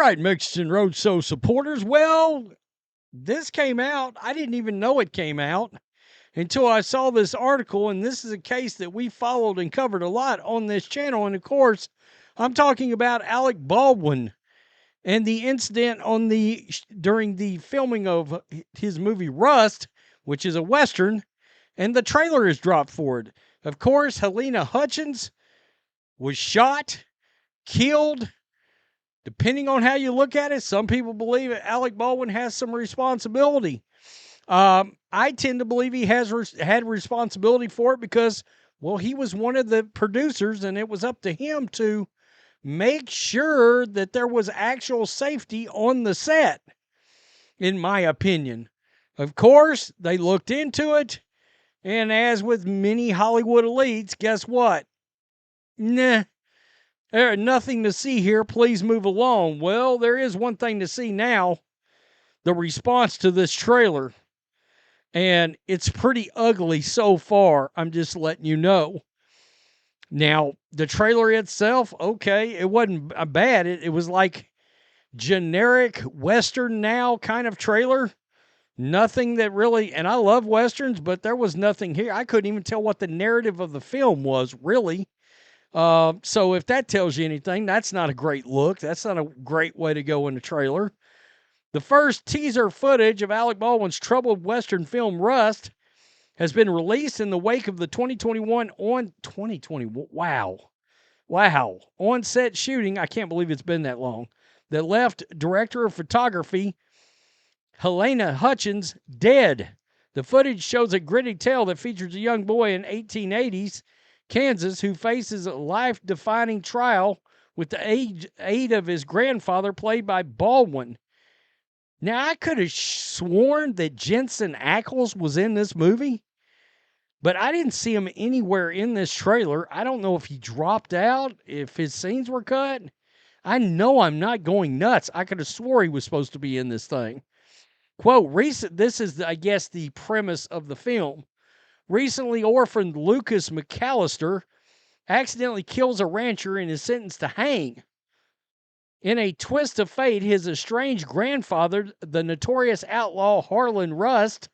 right, Matrixx and Rhodes Show supporters. Well, this came out. I didn't even know it came out until I saw this article, and this is a case that we followed and covered a lot on this channel. And of course, I'm talking about Alec Baldwin and the incident during the filming of his movie Rust, which is a Western, and the trailer is dropped for it. Of course, Helena Hutchins was shot, killed. Depending on how you look at it, some people believe Alec Baldwin has some responsibility. I tend to believe he had responsibility for it because, well, he was one of the producers, and it was up to him to make sure that there was actual safety on the set, in my opinion. Of course, they looked into it, and as with many Hollywood elites, guess what? Nah. There's nothing to see here. Please move along. Well, there is one thing to see now. The response to this trailer. And it's pretty ugly so far. I'm just letting you know. Now, the trailer itself, okay, it wasn't bad. It was like generic Western now kind of trailer. Nothing that really, and I love Westerns, but there was nothing here. I couldn't even tell what the narrative of the film was, really. So if that tells you anything, that's not a great look. That's not a great way to go in the trailer. The first teaser footage of Alec Baldwin's troubled Western film Rust has been released in the wake of the 2021 on-set shooting. I can't believe it's been that long. That left director of photography Helena Hutchins dead. The footage shows a gritty tale that features a young boy in 1880s Kansas who faces a life-defining trial with the aid of his grandfather, played by Baldwin. Now, I could have sworn that Jensen Ackles was in this movie, but I didn't see him anywhere in this trailer. I don't know if he dropped out, if his scenes were cut. I know I'm not going nuts. I could have swore he was supposed to be in this thing. Quote, this is, I guess, the premise of the film. Recently orphaned Lucas McAllister accidentally kills a rancher and is sentenced to hang. In a twist of fate, his estranged grandfather, the notorious outlaw Harlan Rust,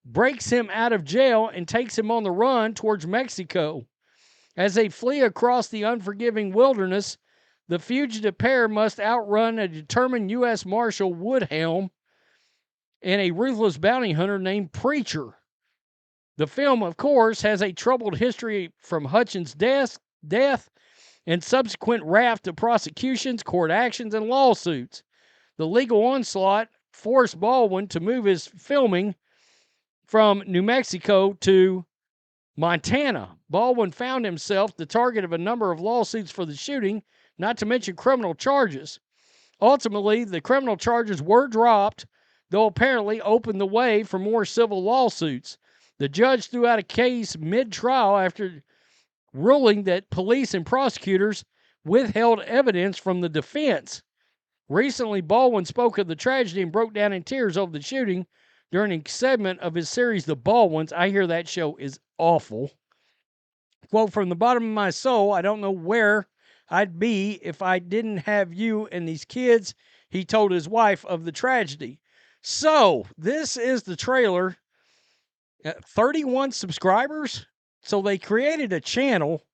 breaks him out of jail and takes him on the run towards Mexico. As they flee across the unforgiving wilderness, the fugitive pair must outrun a determined U.S. Marshal Woodhelm and a ruthless bounty hunter named Preacher. The film, of course, has a troubled history from Hutchins' death and subsequent raft of prosecutions, court actions, and lawsuits. The legal onslaught forced Baldwin to move his filming from New Mexico to Montana. Baldwin found himself the target of a number of lawsuits for the shooting, not to mention criminal charges. Ultimately, the criminal charges were dropped, though apparently opened the way for more civil lawsuits. The judge threw out a case mid-trial after ruling that police and prosecutors withheld evidence from the defense. Recently, Baldwin spoke of the tragedy and broke down in tears over the shooting during a segment of his series, The Baldwins. I hear that show is awful. Quote, from the bottom of my soul, I don't know where I'd be if I didn't have you and these kids, he told his wife of the tragedy. So, this is the trailer. 31 subscribers. So they created a channel,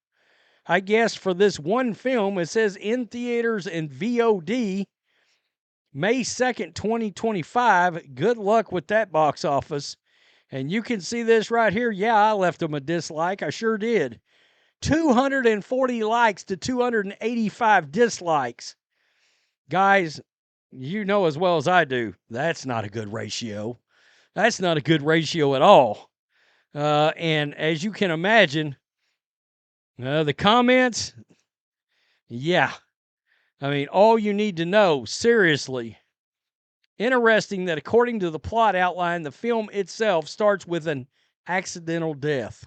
I guess, for this one film. It says in theaters and VOD May 2nd, 2025. Good luck with that box office. And you can see this right here. Yeah, I left them a dislike. I sure did. 240 likes to 285 dislikes. Guys, you know as well as I do, that's not a good ratio. That's not a good ratio at all. And as you can imagine, the comments, yeah. I mean, all you need to know, seriously. Interesting that according to the plot outline, the film itself starts with an accidental death.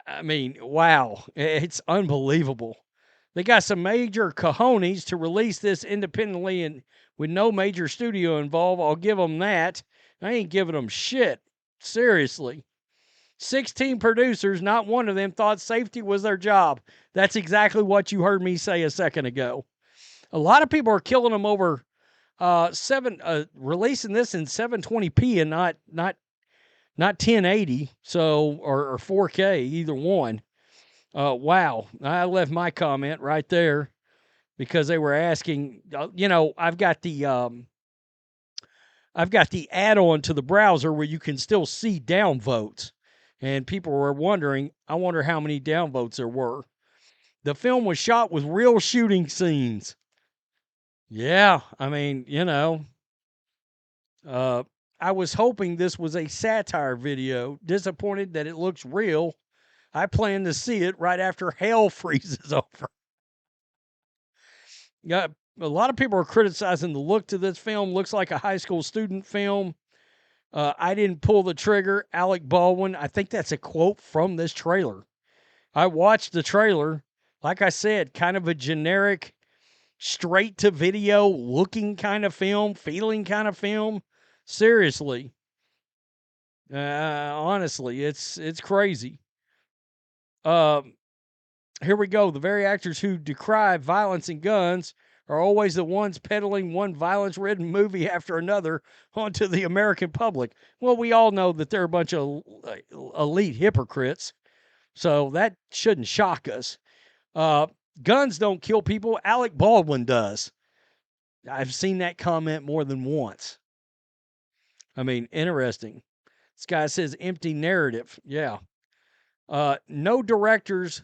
I mean, wow. It's unbelievable. They got some major cojones to release this independently and with no major studio involved. I'll give them that. I ain't giving them shit. Seriously. 16 producers, not one of them thought safety was their job. That's exactly what you heard me say a second ago. A lot of people are killing them over releasing this in 720p and not 1080, so or 4K, either one. Wow, I left my comment right there because they were asking. I've got the add-on to the browser where you can still see downvotes, and people were wondering. I wonder how many downvotes there were. The film was shot with real shooting scenes. Yeah, I mean, I was hoping this was a satire video. Disappointed that it looks real. I plan to see it right after hell freezes over. Yeah, a lot of people are criticizing the look to this film. Looks like a high school student film. I didn't pull the trigger. Alec Baldwin. I think that's a quote from this trailer. I watched the trailer. Like I said, kind of a generic, straight to video looking kind of film, feeling kind of film. Seriously. Honestly, it's crazy. Here we go. The very actors who decry violence and guns are always the ones peddling one violence-ridden movie after another onto the American public. Well, we all know that they're a bunch of elite hypocrites, so that shouldn't shock us. Guns don't kill people. Alec Baldwin does. I've seen that comment more than once. I mean, interesting. This guy says empty narrative. Yeah. No directors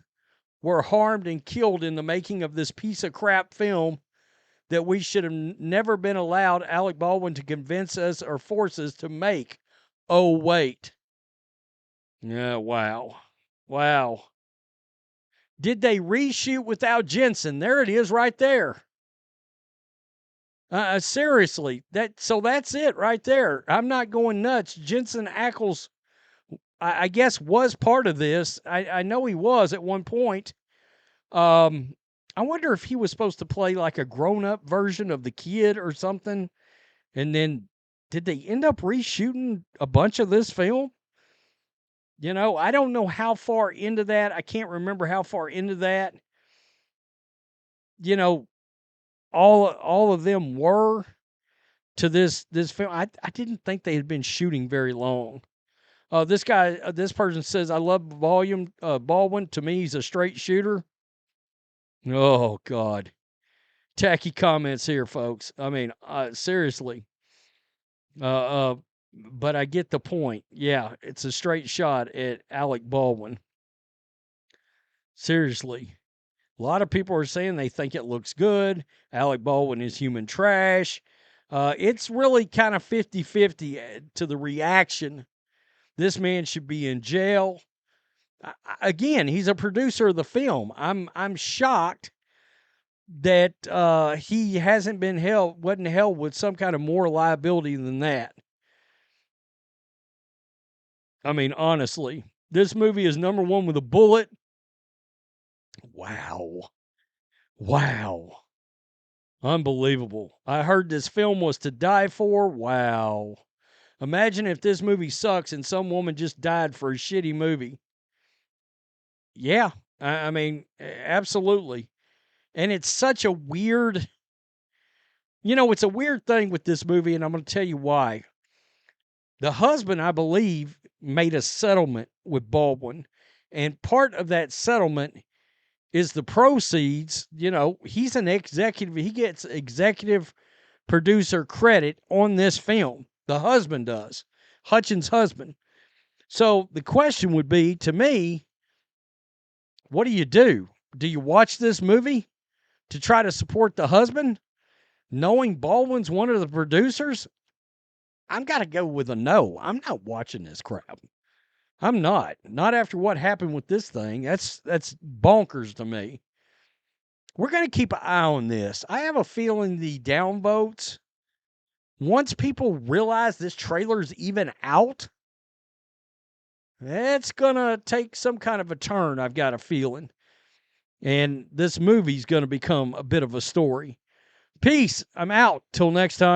were harmed and killed in the making of this piece of crap film that we should have never been allowed Alec Baldwin to convince us or force us to make. Oh, wait. Yeah, wow. Wow. Did they reshoot without Jensen? There it is right there. Seriously, so that's it right there. I'm not going nuts. Jensen Ackles, I guess, was part of this. I know he was at one point. I wonder if he was supposed to play like a grown-up version of the kid or something. And then did they end up reshooting a bunch of this film? I don't know how far into that. I can't remember how far into that. All of them were to this film. I didn't think they had been shooting very long. This person says, I love Baldwin. To me, he's a straight shooter. Oh, God. Tacky comments here, folks. I mean, seriously. But I get the point. Yeah, it's a straight shot at Alec Baldwin. Seriously. A lot of people are saying they think it looks good. Alec Baldwin is human trash. It's really kind of 50-50 to the reaction. This man should be in jail. Again, he's a producer of the film. I'm shocked that he wasn't held with some kind of more liability than that. I mean, honestly, this movie is number one with a bullet. Wow. Unbelievable. I heard this film was to die for. Wow. Imagine if this movie sucks and some woman just died for a shitty movie. Yeah, I mean, absolutely. And it's such a weird, it's a weird thing with this movie, and I'm going to tell you why. The husband, I believe, made a settlement with Baldwin, and part of that settlement is the proceeds. He's an executive. He gets executive producer credit on this film. The husband does. Hutchins' husband. So the question would be, to me, what do you do? Do you watch this movie to try to support the husband, knowing Baldwin's one of the producers? I'm got to go with a no. I'm not watching this crap. I'm not. Not after what happened with this thing. That's bonkers to me. We're going to keep an eye on this. I have a feeling the downvotes, once people realize this trailer's even out, it's going to take some kind of a turn, I've got a feeling. And this movie's going to become a bit of a story. Peace. I'm out. Till next time.